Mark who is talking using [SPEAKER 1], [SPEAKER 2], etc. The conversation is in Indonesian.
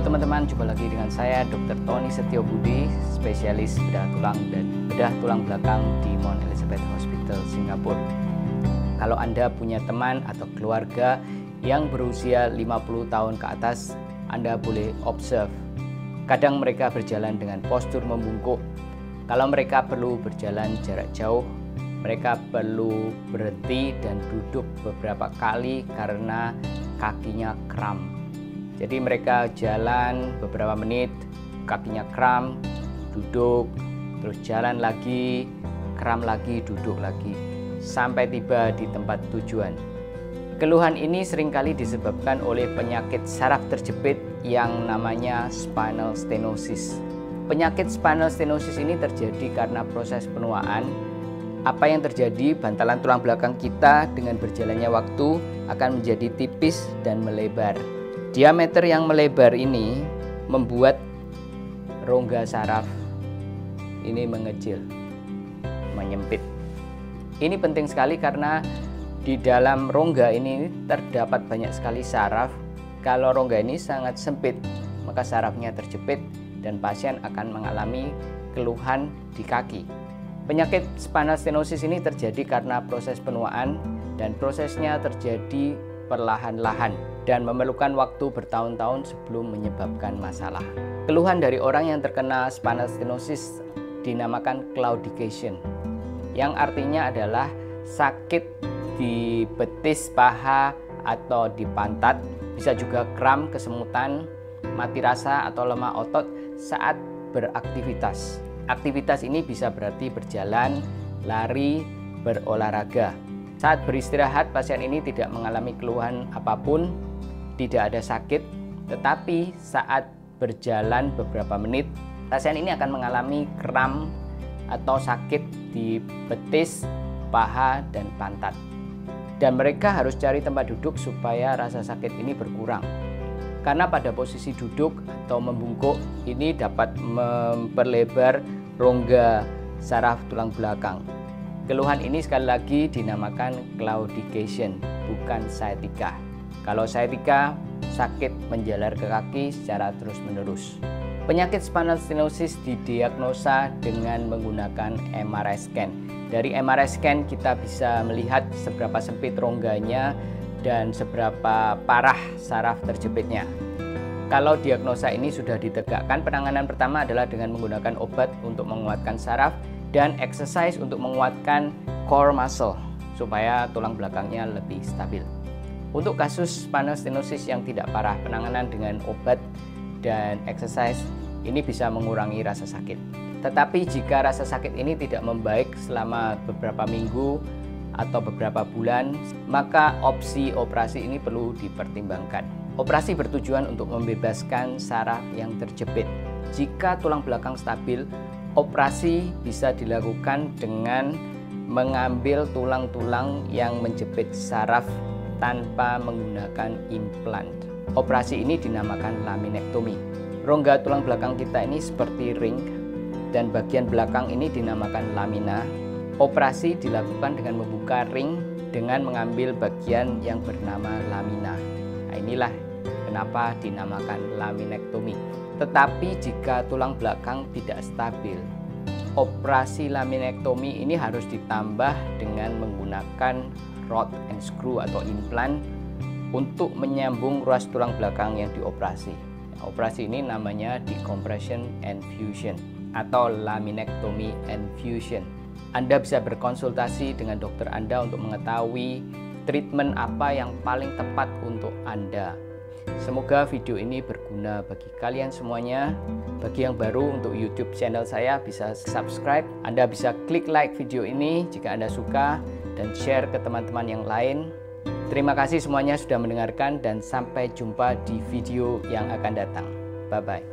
[SPEAKER 1] teman-teman, jumpa lagi dengan saya Dr. Tony Setiobudi, spesialis bedah tulang dan bedah tulang belakang di Mount Elizabeth Hospital, Singapura. Kalau Anda punya teman atau keluarga yang berusia 50 tahun ke atas, Anda boleh observe. Kadang mereka berjalan dengan postur membungkuk. Kalau mereka perlu berjalan jarak jauh, mereka perlu berhenti dan duduk beberapa kali karena kakinya kram. Jadi mereka jalan beberapa menit, kakinya kram, duduk, terus jalan lagi, kram lagi, duduk lagi, sampai tiba di tempat tujuan. Keluhan ini seringkali disebabkan oleh penyakit saraf terjepit yang namanya spinal stenosis. Penyakit spinal stenosis ini terjadi karena proses penuaan. Apa yang terjadi, bantalan tulang belakang kita dengan berjalannya waktu akan menjadi tipis dan melebar. Diameter yang melebar ini membuat rongga saraf ini mengecil, menyempit. Ini penting sekali karena di dalam rongga ini terdapat banyak sekali saraf. Kalau rongga ini sangat sempit, maka sarafnya terjepit dan pasien akan mengalami keluhan di kaki. Penyakit spinal stenosis ini terjadi karena proses penuaan dan prosesnya terjadi perlahan-lahan dan memerlukan waktu bertahun-tahun sebelum menyebabkan masalah. Keluhan dari orang yang terkena spinal stenosis dinamakan claudication, yang artinya adalah sakit di betis paha atau di pantat, bisa juga kram, kesemutan, mati rasa atau lemah otot saat beraktivitas. Aktivitas ini bisa berarti berjalan, lari, berolahraga. Saat beristirahat, pasien ini tidak mengalami keluhan apapun, tidak ada sakit, tetapi saat berjalan beberapa menit, pasien ini akan mengalami kram atau sakit di betis, paha, dan pantat. Dan mereka harus cari tempat duduk supaya rasa sakit ini berkurang. Karena pada posisi duduk atau membungkuk ini dapat memperlebar rongga saraf tulang belakang. Keluhan ini sekali lagi dinamakan claudication, bukan sciatica. Kalau sciatica, sakit menjalar ke kaki secara terus-menerus. Penyakit spinal stenosis didiagnosa dengan menggunakan MRI scan. Dari MRI scan kita bisa melihat seberapa sempit rongganya dan seberapa parah saraf terjepitnya. Kalau diagnosa ini sudah ditegakkan, penanganan pertama adalah dengan menggunakan obat untuk menguatkan saraf dan exercise untuk menguatkan core muscle supaya tulang belakangnya lebih stabil. Untuk kasus spinal stenosis yang tidak parah, penanganan dengan obat dan exercise ini bisa mengurangi rasa sakit. Tetapi jika rasa sakit ini tidak membaik selama beberapa minggu atau beberapa bulan, maka opsi operasi ini perlu dipertimbangkan. Operasi bertujuan untuk membebaskan saraf yang terjepit. Jika tulang belakang stabil, operasi bisa dilakukan dengan mengambil tulang-tulang yang menjepit saraf tanpa menggunakan implan. Operasi ini dinamakan laminektomi. Rongga tulang belakang kita ini seperti ring dan bagian belakang ini dinamakan lamina. Operasi dilakukan dengan membuka ring dengan mengambil bagian yang bernama lamina. Nah, inilah kenapa dinamakan laminektomi. Tetapi jika tulang belakang tidak stabil, operasi laminektomi ini harus ditambah dengan menggunakan rod and screw atau implan untuk menyambung ruas tulang belakang yang dioperasi. Operasi ini namanya decompression and fusion atau laminektomi and fusion. Anda bisa berkonsultasi dengan dokter Anda untuk mengetahui treatment apa yang paling tepat untuk Anda. Semoga video ini berguna bagi kalian semuanya. Bagi yang baru, untuk YouTube channel saya bisa subscribe. Anda bisa klik like video ini jika Anda suka dan share ke teman-teman yang lain. Terima kasih semuanya sudah mendengarkan dan sampai jumpa di video yang akan datang. Bye-bye.